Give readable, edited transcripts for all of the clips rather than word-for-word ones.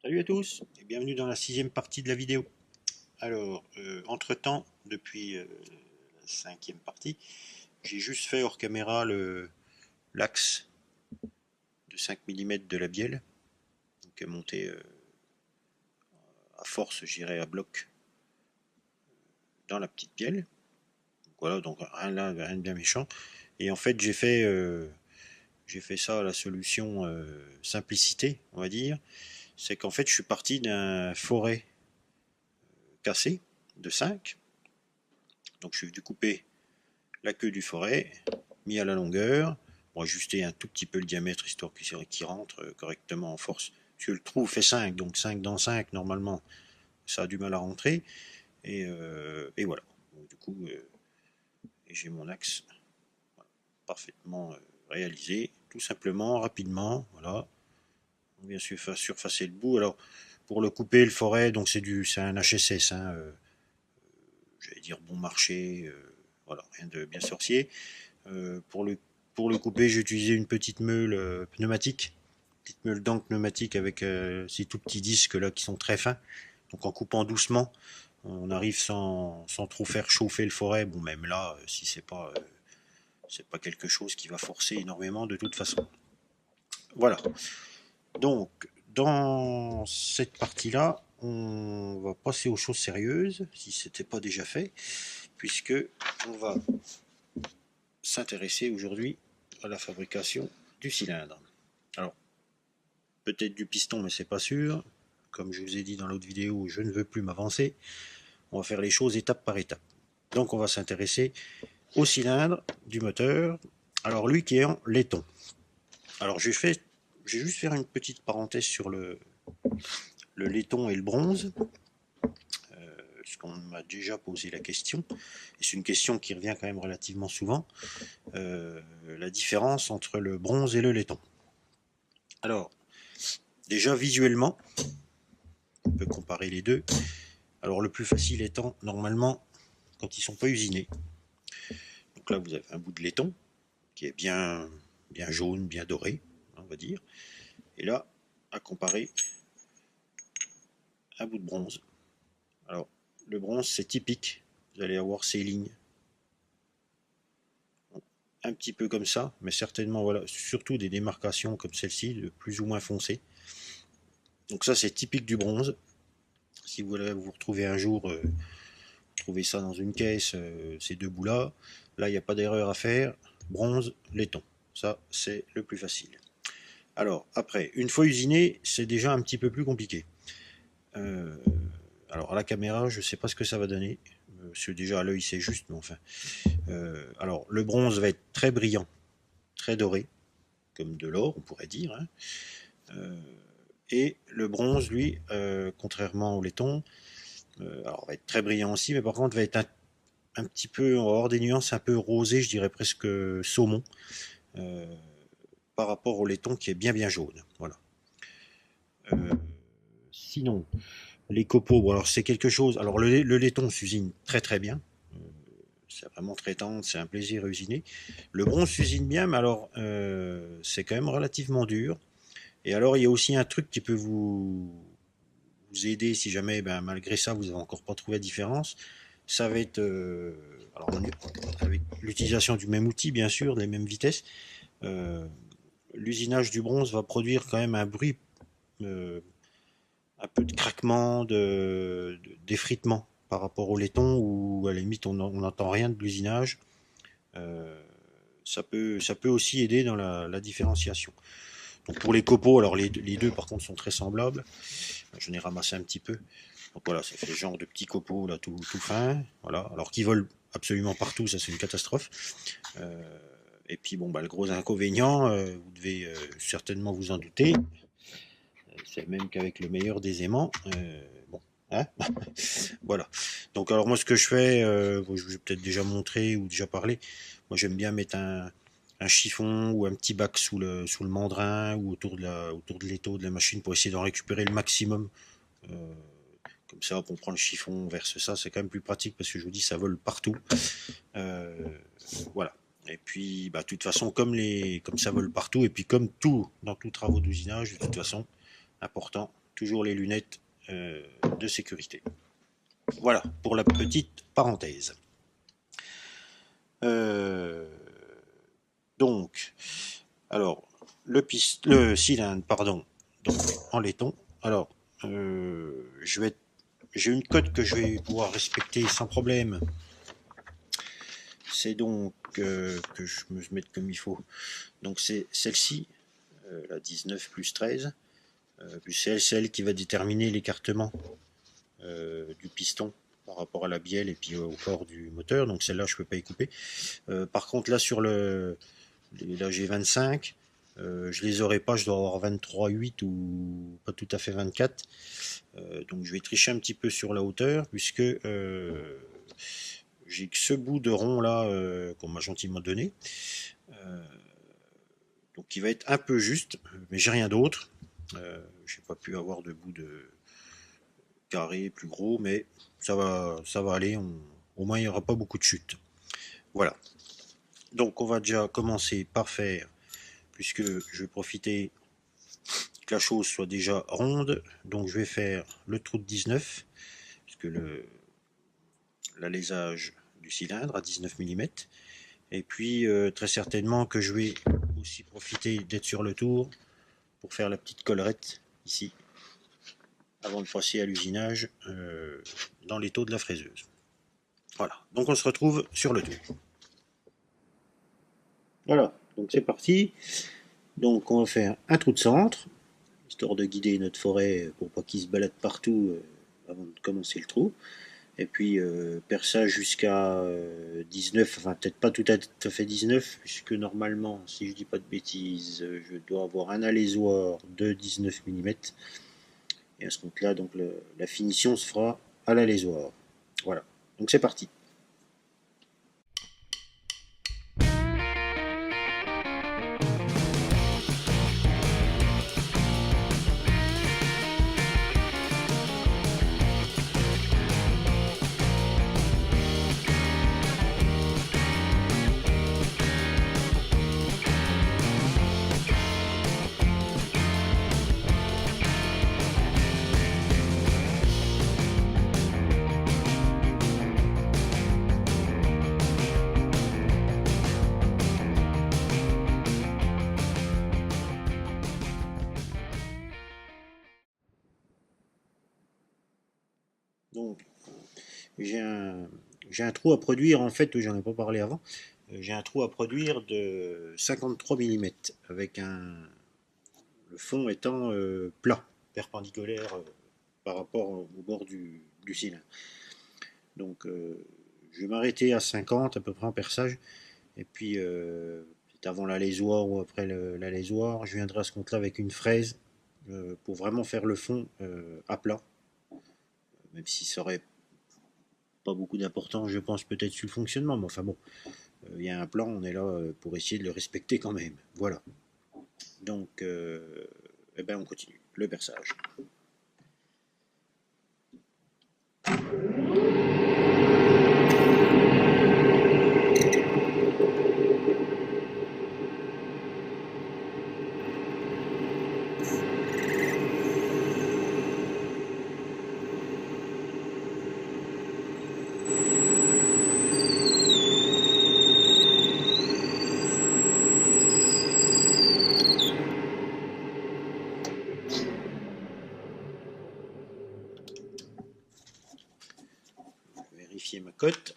Salut à tous et bienvenue dans la sixième partie de la vidéo. Alors, entre-temps, depuis la cinquième partie, j'ai juste fait hors caméra l'axe de 5 mm de la bielle, donc à monter à force, j'irai à bloc dans la petite bielle. Donc voilà, donc rien là, rien de bien méchant. Et en fait, j'ai fait ça à la solution simplicité, on va dire. C'est qu'en fait, je suis parti d'un forêt cassé de 5. Donc je suis venu couper la queue du forêt, mis à la longueur, pour ajuster un tout petit peu le diamètre histoire qu'il rentre correctement en force. Parce que le trou fait 5, donc 5 dans 5, normalement, ça a du mal à rentrer. Et voilà. Donc, du coup, j'ai mon axe voilà, parfaitement réalisé, tout simplement, rapidement. Voilà. On vient surfacer le bout. Alors, pour le couper, le forêt, donc c'est un HSS, hein, j'allais dire bon marché, voilà, rien de bien sorcier. Pour le couper, j'ai utilisé une petite meule pneumatique, petite meule d'encre pneumatique avec ces tout petits disques là qui sont très fins. Donc en coupant doucement, on arrive sans trop faire chauffer le forêt. Bon, même là, si c'est pas quelque chose qui va forcer énormément de toute façon. Voilà. Donc dans cette partie-là, on va passer aux choses sérieuses, si c'était pas déjà fait, puisque on va s'intéresser aujourd'hui à la fabrication du cylindre. Alors, peut-être du piston, mais c'est pas sûr. Comme je vous ai dit dans l'autre vidéo, je ne veux plus m'avancer. On va faire les choses étape par étape. Donc, on va s'intéresser au cylindre du moteur. Alors, lui qui est en laiton. Alors, je vais juste faire une petite parenthèse sur le laiton et le bronze. Parce qu'on m'a déjà posé la question. Et c'est une question qui revient quand même relativement souvent. La différence entre le bronze et le laiton. Alors, déjà visuellement, on peut comparer les deux. Alors le plus facile étant normalement quand ils sont pas usinés. Donc là vous avez un bout de laiton qui est bien jaune, bien doré, on va dire. Et là, à comparer, un bout de bronze. Alors le bronze c'est typique, vous allez avoir ces lignes. Un petit peu comme ça, mais certainement voilà, surtout des démarcations comme celle-ci, de plus ou moins foncées. Donc ça c'est typique du bronze. Si vous voulez vous retrouvez un jour, trouvez ça dans une caisse, ces deux bouts-là, là il n'y a pas d'erreur à faire. Bronze, laiton. Ça, c'est le plus facile. Alors, après, une fois usiné, c'est déjà un petit peu plus compliqué. Euh, alors, à la caméra, je ne sais pas ce que ça va donner. Parce que déjà, à l'œil, c'est juste, mais enfin. Alors, le bronze va être très brillant, très doré, comme de l'or, on pourrait dire. Hein. Et le bronze, lui, contrairement au laiton, alors, va être très brillant aussi, mais par contre, va être un petit peu, on va avoir des nuances un peu rosées, je dirais presque saumon. Euh, par rapport au laiton qui est bien jaune. Voilà. Euh, Sinon, les copeaux, bon, alors c'est quelque chose. Alors le laiton s'usine très bien. C'est vraiment très tendre, c'est un plaisir à usiner. Le bronze s'usine bien, mais alors c'est quand même relativement dur. Et alors il y a aussi un truc qui peut vous aider si jamais, ben, malgré ça, vous n'avez encore pas trouvé la différence. Ça va être, alors avec l'utilisation du même outil, bien sûr, des mêmes vitesses. Euh, L'usinage du bronze va produire quand même un bruit, euh, un peu de craquement, d'effritement par rapport au laiton où à la limite on n'entend rien de l'usinage. Euh, ça peut aussi aider dans la différenciation. Donc pour les copeaux, alors les deux par contre sont très semblables. Je ai ramassé un petit peu. Donc voilà, ça fait le genre de petits copeaux là tout fin. Voilà, alors qu'ils volent absolument partout, ça c'est une catastrophe. Euh, et puis bon, bah, le gros inconvénient, vous devez certainement vous en douter, c'est même qu'avec le meilleur des aimants, bon, hein. Voilà. Donc alors moi ce que je fais, je vous ai peut-être déjà montré ou déjà parlé, moi j'aime bien mettre un chiffon ou un petit bac sous le mandrin ou autour de l'étau de la machine pour essayer d'en récupérer le maximum. Euh, Comme ça, on prend le chiffon, on verse ça, c'est quand même plus pratique parce que je vous dis, ça vole partout. Euh, voilà. Et puis, bah, de toute façon, comme ça vole partout, et puis comme tout, dans tout travaux d'usinage, de toute façon, important, toujours les lunettes de sécurité. Voilà pour la petite parenthèse. Donc, alors, le cylindre, pardon, donc en laiton. Alors, j'ai une cote que je vais pouvoir respecter sans problème. C'est donc que je me mette comme il faut. Donc c'est celle-ci, la 19 plus 13. C'est celle qui va déterminer l'écartement du piston par rapport à la bielle et puis au corps du moteur. Donc celle-là, je ne peux pas y couper. Par contre, là, sur la G25, je les aurai pas, je dois avoir 23,8 ou pas tout à fait 24. Donc je vais tricher un petit peu sur la hauteur, puisque j'ai que ce bout de rond là qu'on m'a gentiment donné. Donc il va être un peu juste, mais j'ai rien d'autre. J'ai pas pu avoir de bout de carré plus gros, mais ça va aller. Au moins il n'y aura pas beaucoup de chute. Voilà. Donc on va déjà commencer par faire, puisque je vais profiter que la chose soit déjà ronde, donc je vais faire le trou de 19, puisque l'alésage du cylindre à 19 mm. Et puis très certainement que je vais aussi profiter d'être sur le tour pour faire la petite collerette ici, avant de passer à l'usinage dans les taux de la fraiseuse. Voilà, donc on se retrouve sur le tour. Voilà, donc c'est parti. Donc on va faire un trou de centre, histoire de guider notre forêt pour pas qu'il se balade partout avant de commencer le trou. Et puis perçage jusqu'à 19, enfin peut-être pas tout à fait 19, puisque normalement, si je dis pas de bêtises, je dois avoir un alésoir de 19 mm. Et à ce compte-là, donc la finition se fera à l'alésoir. Voilà, donc c'est parti. Donc, j'ai un trou à produire, en fait, j'en ai pas parlé avant. J'ai un trou à produire de 53 mm, avec le fond étant plat, perpendiculaire par rapport au bord du cylindre. Donc, je vais m'arrêter à 50 à peu près en perçage, et puis peut-être avant l'alésoir ou après l'alésoir, je viendrai à ce compte-là avec une fraise pour vraiment faire le fond à plat, même si ça aurait pas beaucoup d'importance, je pense, peut-être sur le fonctionnement, mais enfin bon, il y a un plan, on est là pour essayer de le respecter quand même. Voilà. Donc, eh ben on continue le perçage. Vérifier ma cote.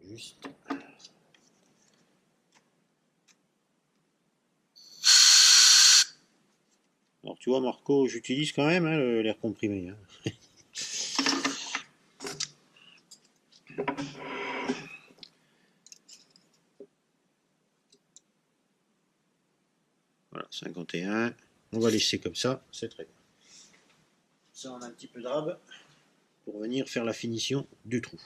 Juste. Alors tu vois Marco, j'utilise quand même l'air comprimé. Hein. Voilà, 51. On va laisser comme ça, c'est très bien. Ça, on a un petit peu de rab pour venir faire la finition du trou.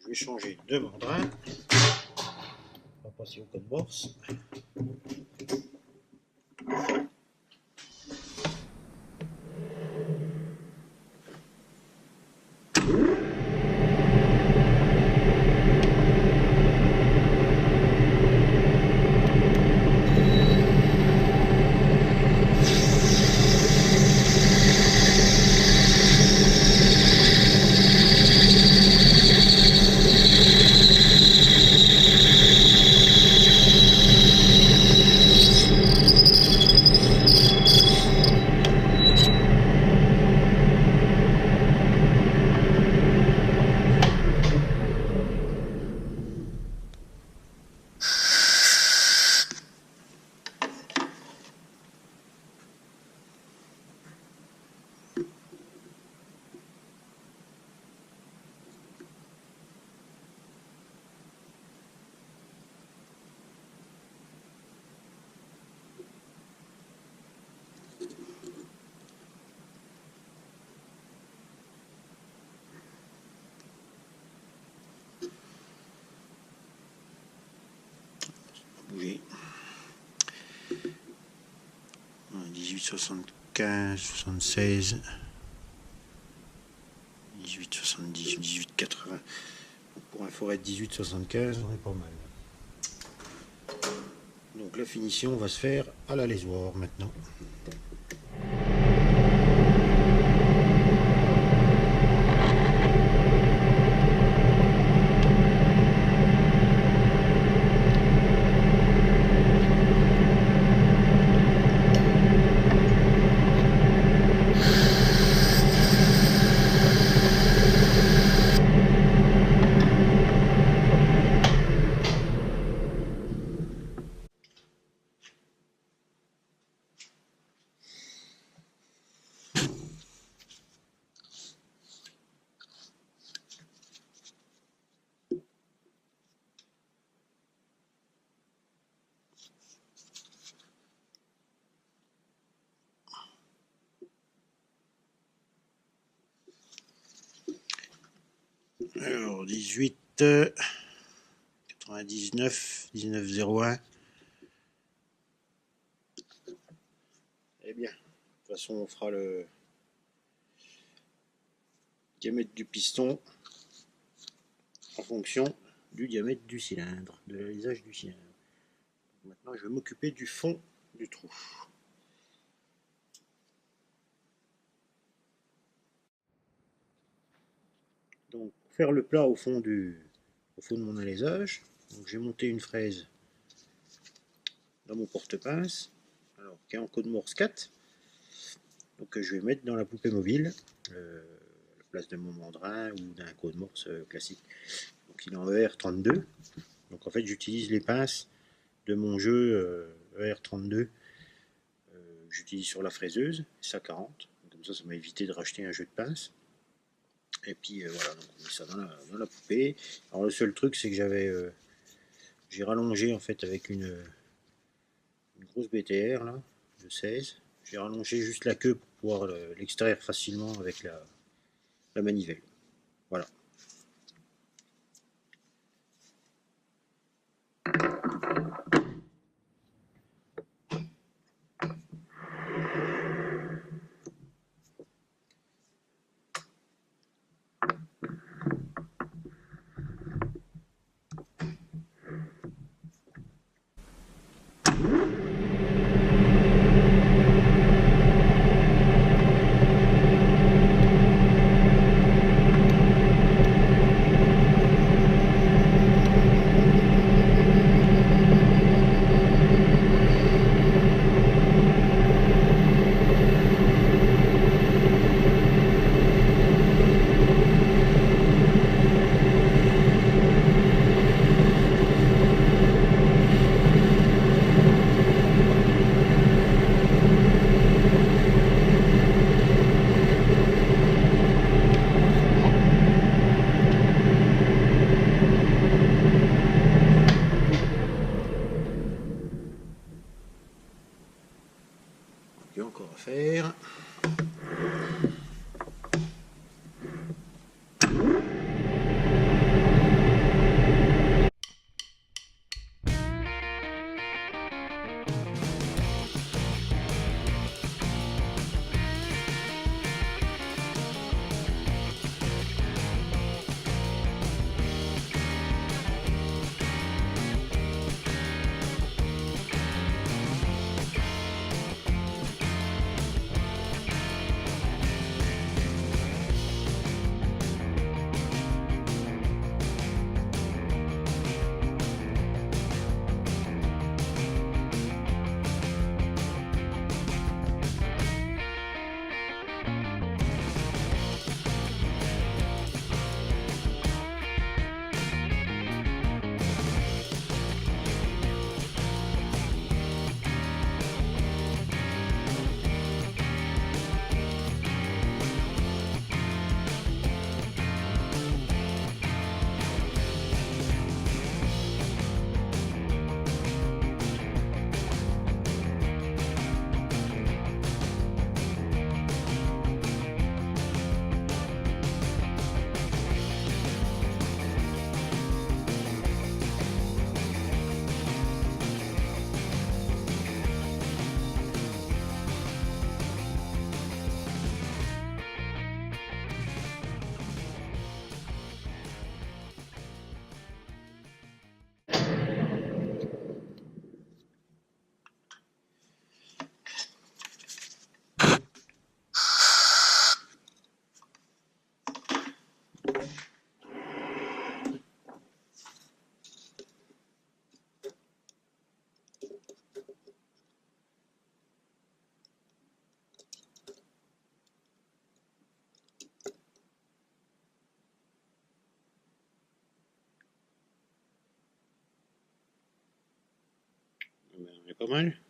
je vais changer de mandrin. On va passer au code Morse. Bouger. 1875, 76, 1870, 1880. Pour un forêt de 1875, on est pas mal. Donc la finition va se faire à la lésoir maintenant. Alors 18 99 1901. Eh bien, de toute façon on fera le diamètre du piston en fonction du diamètre du cylindre, de l'alisage du cylindre. Maintenant je vais m'occuper du fond du trou. Donc pour faire le plat au fond de mon alésage, j'ai monté une fraise dans mon porte-pince, alors qui est en code Morse 4. Donc je vais mettre dans la poupée mobile à la place de mon mandrin ou d'un code Morse classique. Donc il est en ER32. Donc en fait j'utilise les pinces de mon jeu ER32 que j'utilise sur la fraiseuse, SA 40. Comme ça m'a évité de racheter un jeu de pinces. Et puis voilà, donc on met ça dans la poupée. Alors le seul truc c'est que j'ai rallongé en fait avec une grosse BTR là, de 16. J'ai rallongé juste la queue pour pouvoir l'extraire facilement avec la manivelle. Voilà. Il y a encore à faire. On est pas mal.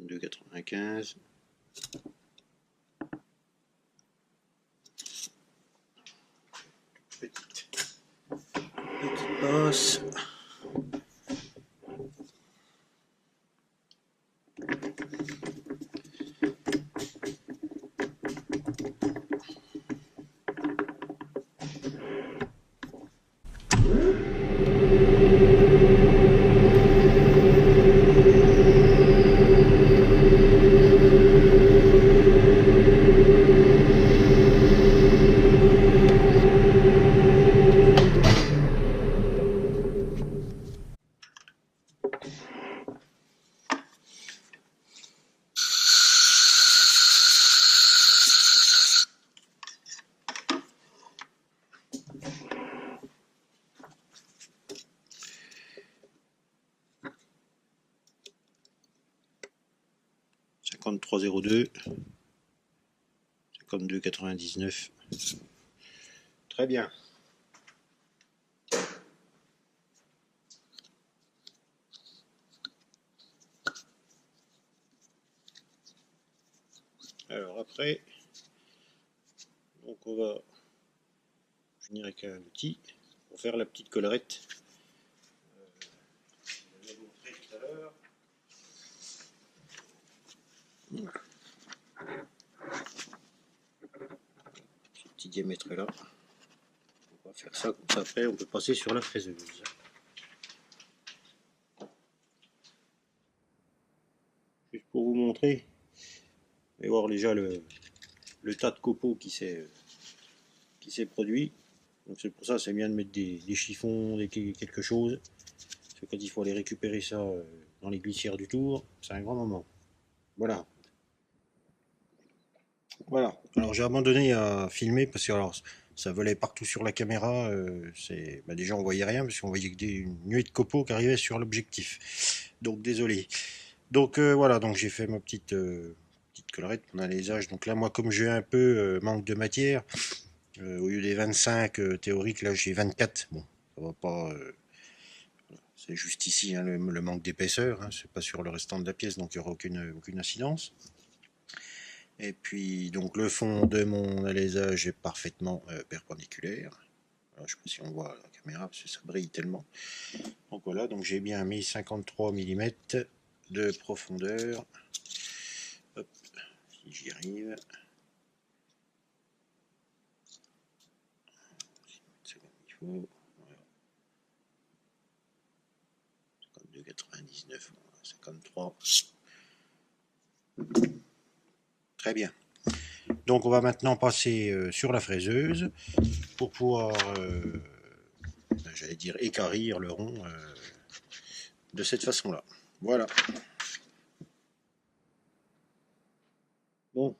$2,95. Petite passe. $53,02, $52,99. Très bien. Alors après, donc on va finir avec un outil pour faire la petite collerette. Je l'ai montré tout à l'heure. Ce petit diamètre là. On va faire ça comme ça, après on peut passer sur la fraiseuse. Juste pour vous montrer, et voir déjà le tas de copeaux qui s'est produit. Donc c'est pour ça c'est bien de mettre des chiffons, quelque chose. Parce que quand il faut aller récupérer ça dans les glissières du tour, c'est un grand moment. Voilà. Voilà. Alors j'ai abandonné à filmer parce que alors ça volait partout sur la caméra. Déjà on voyait rien parce qu'on voyait que une nuée de copeaux qui arrivaient sur l'objectif. Donc désolé. Donc voilà, donc j'ai fait ma petite collerette pour l'alésage. Donc là moi comme j'ai un peu manque de matière, au lieu des 25 théoriques, là j'ai 24. Bon, ça va pas. C'est juste ici hein, le manque d'épaisseur. Hein, c'est pas sur le restant de la pièce, donc il n'y aura aucune incidence. Et puis donc le fond de mon alésage est parfaitement perpendiculaire. Alors, je ne sais pas si on voit la caméra parce que ça brille tellement. Donc voilà, donc j'ai bien mis 53 mm de profondeur. Hop, si j'y arrive. C'est comme il faut. Voilà. 52,99, 53. Très bien. Donc on va maintenant passer sur la fraiseuse pour pouvoir, j'allais dire, équarrir le rond de cette façon-là. Voilà. Bon,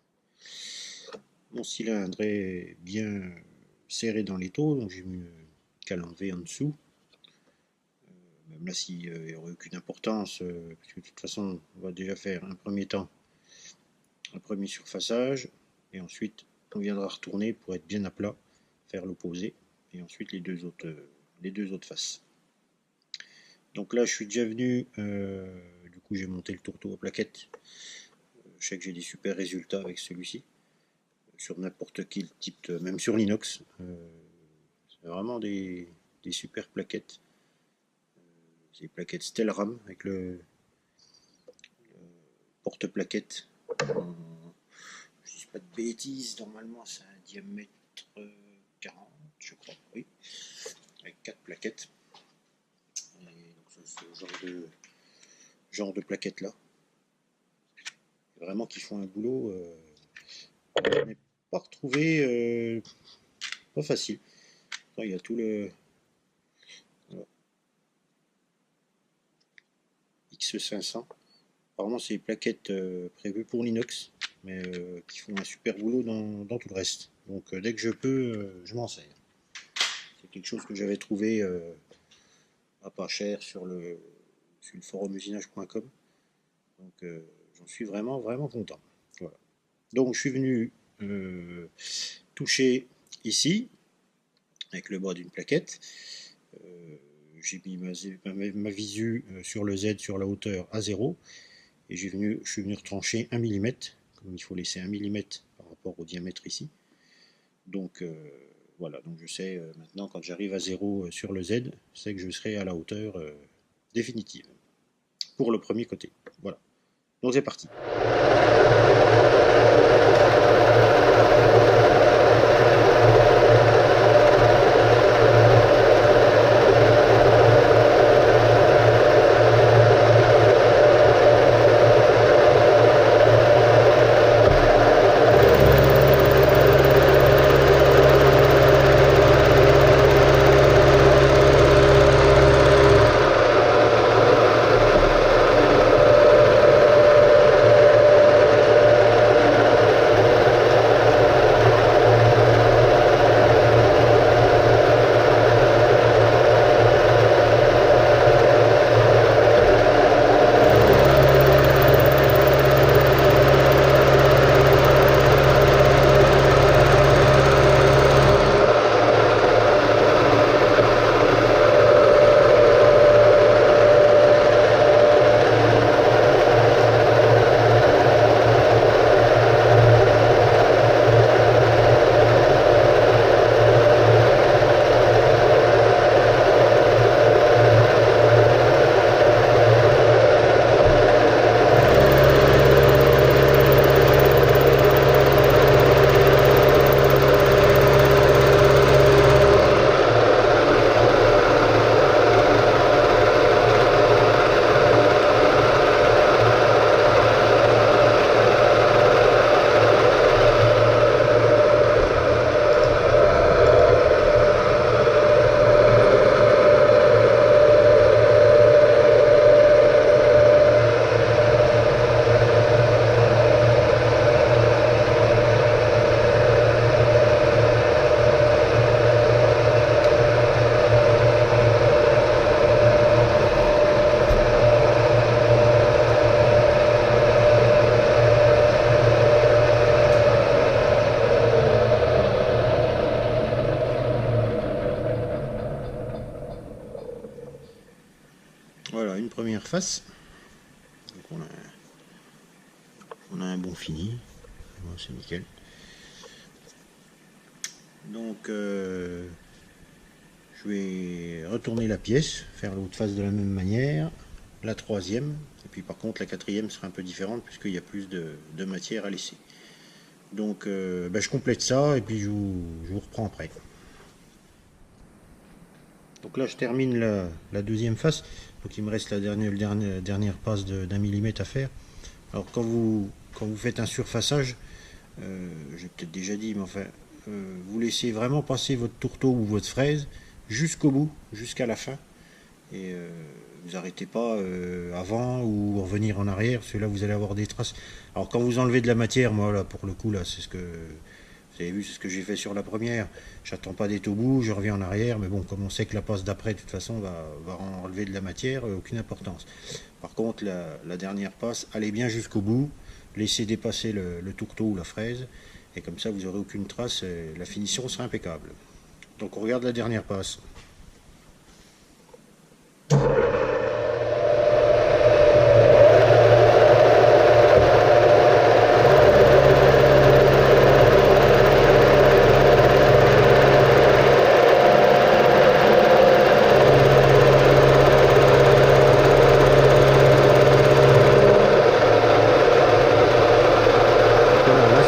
mon cylindre est bien serré dans les taux, donc j'ai mis une cale enlevée en dessous. Même là, s'il n'y aurait aucune importance, parce que de toute façon, on va déjà faire un premier temps un premier surfaçage, et ensuite on viendra retourner pour être bien à plat, faire l'opposé, et ensuite les deux autres faces. Donc là je suis déjà venu, du coup j'ai monté le tourteau à plaquettes. Je sais que j'ai des super résultats avec celui-ci, sur n'importe quel type, même sur l'inox. C'est vraiment des super plaquettes. C'est des plaquettes Stellram avec le porte-plaquettes. Je dis pas de bêtises, normalement c'est un diamètre 40, je crois, oui, avec 4 plaquettes. Et donc c'est ce genre de plaquettes là. Vraiment qui font un boulot. Je n'ai pas retrouvé, pas facile. Là, il y a tout le voilà. X500. Apparemment c'est des plaquettes prévues pour l'inox, mais qui font un super boulot dans tout le reste. Donc dès que je peux, je m'en sers. C'est C'est quelque chose que j'avais trouvé à pas cher sur le forum usinage.com. Donc j'en suis vraiment vraiment content. Voilà. Donc je suis venu toucher ici avec le bas d'une plaquette. J'ai mis ma visu sur le Z sur la hauteur à 0 et je suis venu retrancher 1 mm, comme il faut laisser 1 mm par rapport au diamètre ici. Donc voilà, donc je sais maintenant quand j'arrive à 0 sur le Z, je sais que je serai à la hauteur définitive pour le premier côté. Voilà, donc c'est parti. Voilà, une première face. Donc on a un bon fini. Bon, c'est nickel. Donc je vais retourner la pièce, faire l'autre face de la même manière, la troisième, et puis par contre la quatrième sera un peu différente puisqu'il y a plus de matière à laisser. Donc je complète ça et puis je vous reprends après. Donc là je termine la deuxième face, donc il me reste la dernière passe d'1 millimètre à faire. Alors quand vous faites un surfaçage, j'ai peut-être déjà dit, mais enfin, vous laissez vraiment passer votre tourteau ou votre fraise jusqu'au bout, jusqu'à la fin. Et vous n'arrêtez pas avant ou revenir en arrière, parce que là vous allez avoir des traces. Alors quand vous enlevez de la matière, moi là pour le coup là c'est ce que vous avez vu, c'est ce que j'ai fait sur la première. J'attends pas d'être au bout, je reviens en arrière, mais bon, comme on sait que la passe d'après de toute façon va enlever de la matière, aucune importance. Par contre la dernière passe, allez bien jusqu'au bout, laissez dépasser le tourteau ou la fraise, et comme ça vous n'aurez aucune trace, et la finition sera impeccable. Donc on regarde la dernière passe.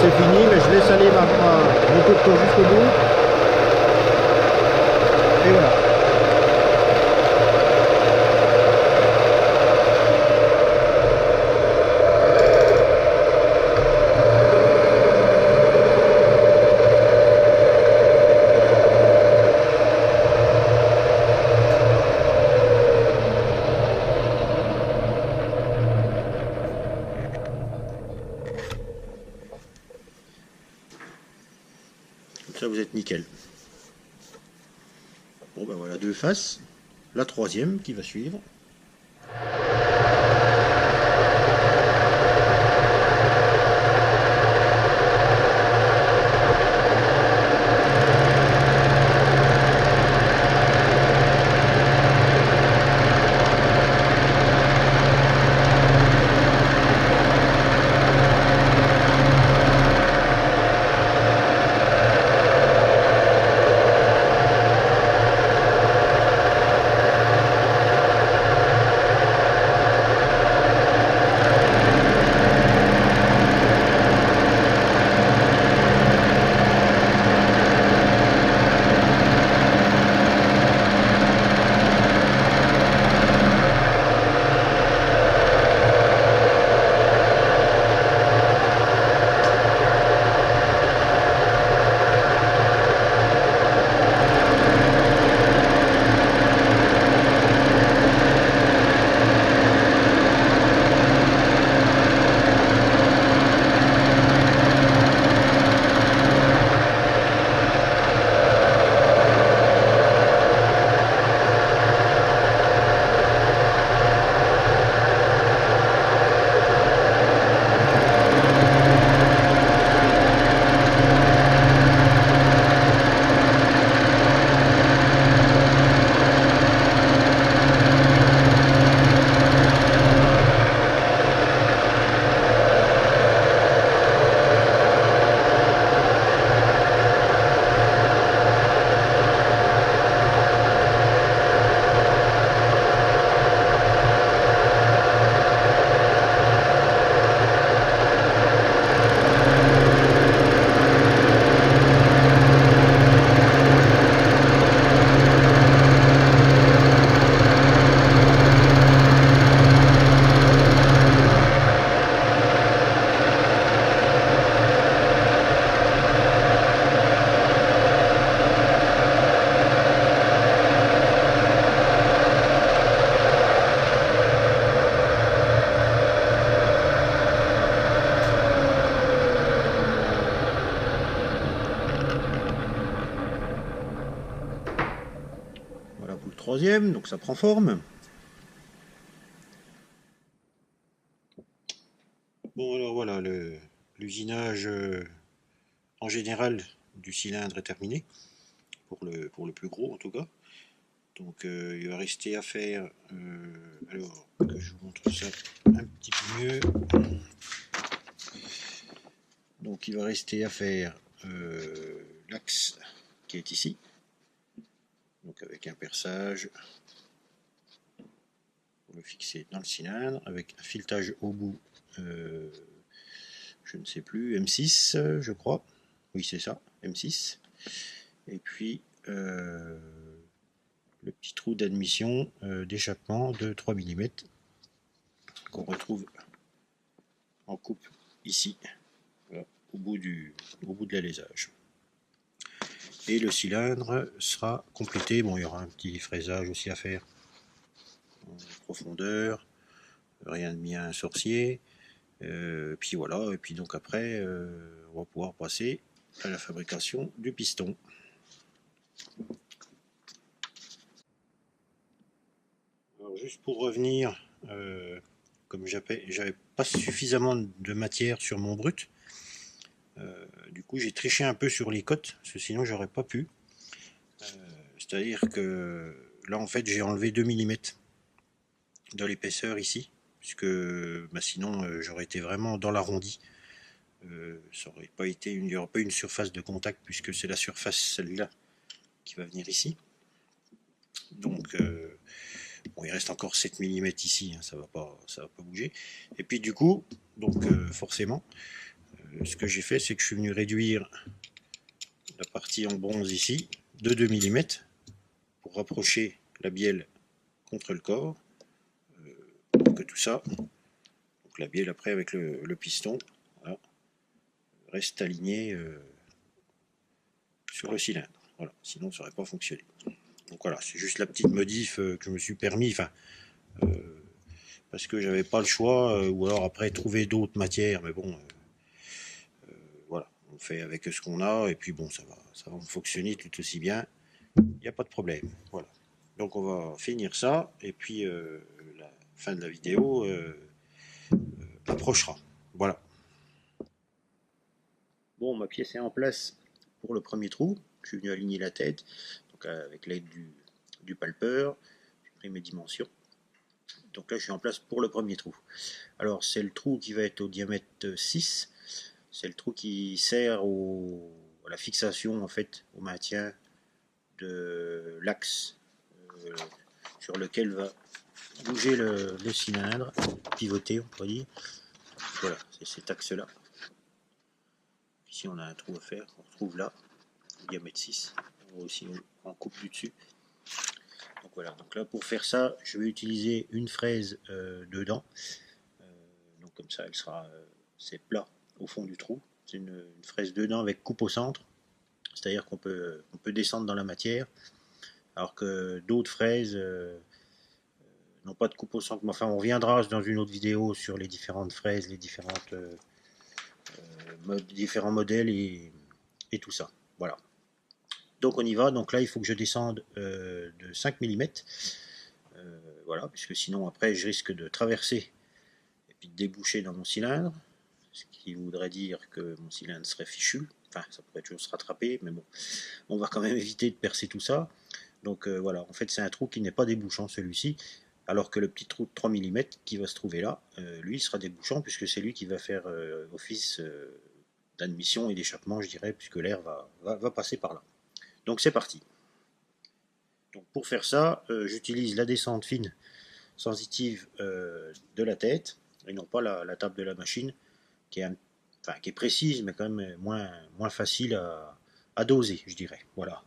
C'est fini, mais je laisse aller mon tourteau jusqu'au bout. Et voilà. Comme ça vous êtes nickel. Bon ben voilà 2 faces, la troisième qui va suivre. Voilà pour le troisième, donc ça prend forme. Bon alors voilà, l'usinage en général du cylindre est terminé, pour le plus gros en tout cas. Donc il va rester à faire, alors que je vous montre ça un petit peu mieux. Donc il va rester à faire l'axe qui est ici, donc avec un perçage pour le fixer dans le cylindre, avec un filetage au bout, je ne sais plus, M6 je crois, oui c'est ça, M6, et puis le petit trou d'admission d'échappement de 3 mm qu'on retrouve en coupe ici, voilà, au bout de l'alésage. Et le cylindre sera complété, bon il y aura un petit fraisage aussi à faire en profondeur, rien de bien sorcier, puis voilà, et puis donc après on va pouvoir passer à la fabrication du piston. Alors juste pour revenir, comme j'avais pas suffisamment de matière sur mon brut, du coup j'ai triché un peu sur les cotes, parce que sinon j'aurais pas pu. C'est à dire que là en fait j'ai enlevé 2 mm de l'épaisseur ici, puisque bah, sinon j'aurais été vraiment dans l'arrondi. Ça aurait pas été il n'y aurait pas une surface de contact, puisque c'est la surface celle-là qui va venir ici. Donc bon, il reste encore 7 mm ici, hein, ça va pas bouger. Et puis du coup, donc forcément, ce que j'ai fait, c'est que je suis venu réduire la partie en bronze ici de 2 mm pour rapprocher la bielle contre le corps, pour que tout ça, donc la bielle après avec le piston, voilà, reste aligné sur le cylindre. Voilà, sinon ça n'aurait pas fonctionné. Donc voilà, c'est juste la petite modif que je me suis permis, enfin, parce que j'avais pas le choix, ou alors après trouver d'autres matières, mais bon, voilà, on fait avec ce qu'on a, et puis bon, ça va fonctionner tout aussi bien il n'y a pas de problème. Voilà. Donc on va finir ça et puis la fin de la vidéo approchera. Voilà. Bon, ma pièce est en place pour le premier trou. Je suis venu aligner la tête donc, avec l'aide du palpeur. J'ai pris mes dimensions. Donc là, je suis en place pour le premier trou. Alors, c'est le trou qui va être au diamètre 6. C'est le trou qui sert à la fixation, en fait, au maintien de l'axe sur lequel va bouger le cylindre, pivoter, on pourrait dire. Voilà, c'est cet axe-là. Ici, on a un trou à faire, on retrouve là, diamètre 6. On voit aussi en coupe du dessus. Donc voilà, donc là, pour faire ça, je vais utiliser une fraise dedans. Donc comme ça, elle sera, c'est plat au fond du trou. C'est une fraise dedans avec coupe au centre. C'est-à-dire qu'on peut descendre dans la matière, alors que d'autres fraises n'ont pas de coupe au centre. Mais enfin, on reviendra dans une autre vidéo sur les différentes fraises, les différents modèles et tout ça. Voilà. Donc on y va. Donc là, il faut que je descende de 5 mm. Voilà, puisque sinon après, je risque de traverser et puis de déboucher dans mon cylindre, ce qui voudrait dire que mon cylindre serait fichu. Enfin, ça pourrait toujours se rattraper, mais bon, on va quand même éviter de percer tout ça. Donc voilà, en fait, c'est un trou qui n'est pas débouchant, celui-ci, alors que le petit trou de 3 mm qui va se trouver là, lui, il sera débouchant, puisque c'est lui qui va faire office d'admission et d'échappement, je dirais, puisque l'air va passer par là. Donc c'est parti. Donc pour faire ça, j'utilise la descente fine sensitive de la tête, et non pas la table de la machine, qui est précise, mais quand même moins facile à doser, je dirais. Voilà.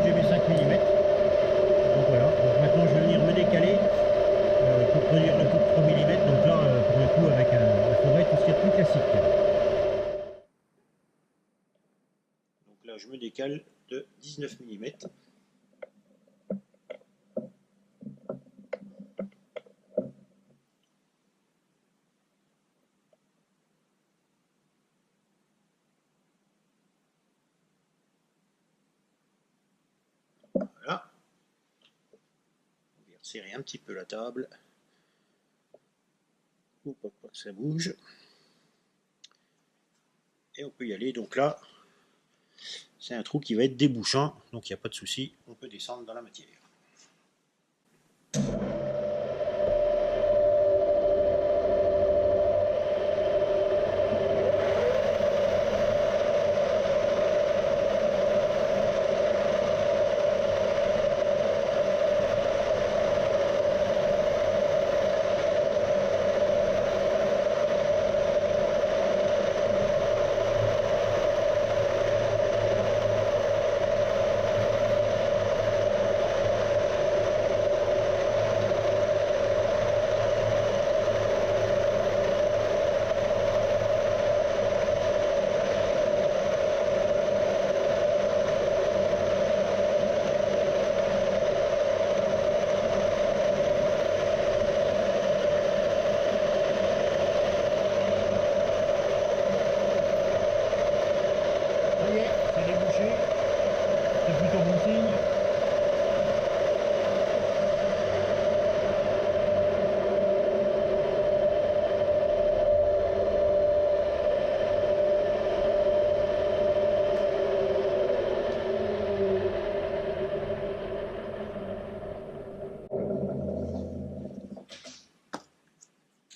J'ai mes 5 mm. Donc voilà, donc maintenant je vais venir me décaler pour produire le coup de 3 mm. Donc là, pour le coup, avec un forêt, tout ce qui est plus classique. Donc là, je me décale de 19 mm. Voilà. On va serrer un petit peu la table. Pour pas que ça bouge. Et on peut y aller. Donc là, c'est un trou qui va être débouchant. Donc il n'y a pas de souci. On peut descendre dans la matière.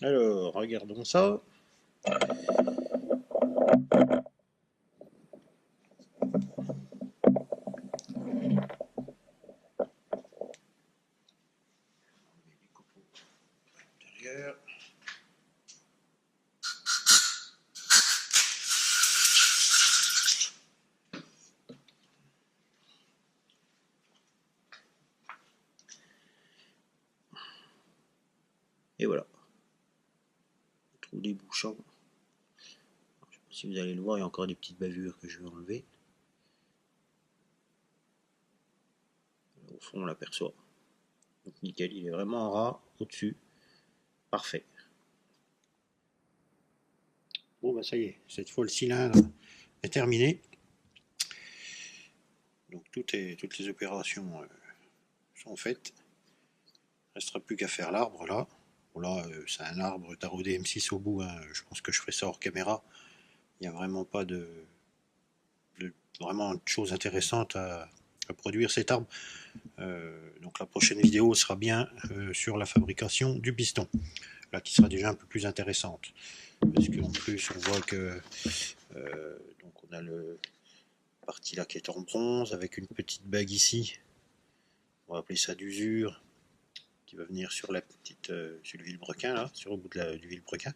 Alors, regardons ça. Et voilà. On trouve des bouchons. Je sais pas si vous allez le voir, il y a encore des petites bavures que je vais enlever. Au fond, on l'aperçoit. Donc nickel, il est vraiment en ras au-dessus. Parfait. Bon bah ça y est, cette fois le cylindre est terminé. Donc toutes les opérations sont faites. Il ne restera plus qu'à faire l'arbre là. Bon, là c'est un arbre taraudé M6 au bout. Hein. Je pense que je ferai ça hors caméra. Il n'y a vraiment pas vraiment de choses intéressantes à produire cet arbre. Donc la prochaine vidéo sera bien sur la fabrication du piston. Là qui sera déjà un peu plus intéressante. Parce qu'en plus on voit que donc on a le partie là qui est en bronze avec une petite bague ici, on va appeler ça d'usure, qui va venir sur la petite sur le vilebrequin là, sur le bout du vilebrequin,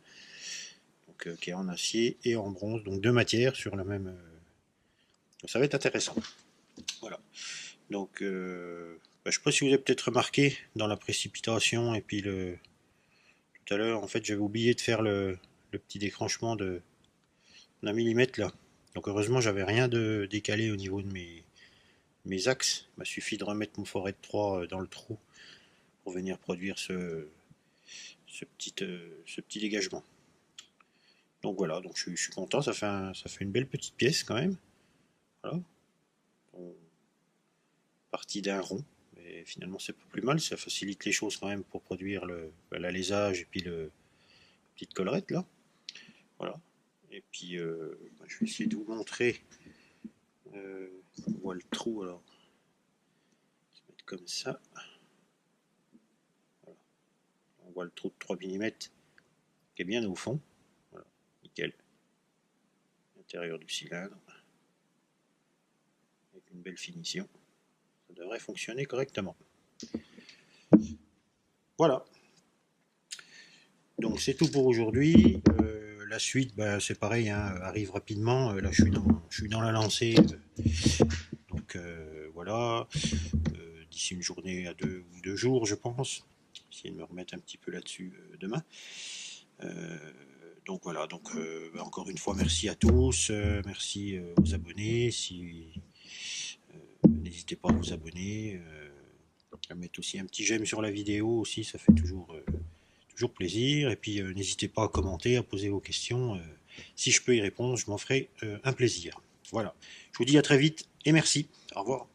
donc qui est en acier et en bronze, donc deux matières sur la même. Ça va être intéressant. Voilà. Donc je ne sais pas si vous avez peut-être remarqué dans la précipitation et puis tout à l'heure, en fait j'avais oublié de faire le petit décranchement d'un millimètre là. Donc heureusement j'avais rien de décalé au niveau de mes axes. Il m'a suffi de remettre mon forêt de 3 dans le trou pour venir produire ce petit dégagement. Donc voilà, donc je suis content, ça fait une belle petite pièce quand même. Voilà. On partit d'un rond, mais finalement c'est pas plus mal, ça facilite les choses quand même pour produire l'alésage et puis la petite collerette là. Voilà. Et puis je vais essayer de vous montrer. On voit le trou alors. Je vais mettre comme ça. Voilà. On voit le trou de 3 mm qui est bien au fond. Voilà. Nickel. L'intérieur du cylindre. Avec une belle finition. Ça devrait fonctionner correctement. Voilà. Donc c'est tout pour aujourd'hui. La suite, c'est pareil, hein, arrive rapidement. Là, je suis dans la lancée. Donc voilà. D'ici une journée à 2 jours, je pense. Essayer de me remettre un petit peu là-dessus demain. Donc voilà. Donc encore une fois, merci à tous. Merci aux abonnés. N'hésitez pas à vous abonner. À mettre aussi un petit j'aime sur la vidéo aussi, ça fait toujours plaisir. Et puis n'hésitez pas à commenter, à poser vos questions. Si je peux y répondre, je m'en ferai un plaisir. Voilà. Je vous dis à très vite et merci. Au revoir.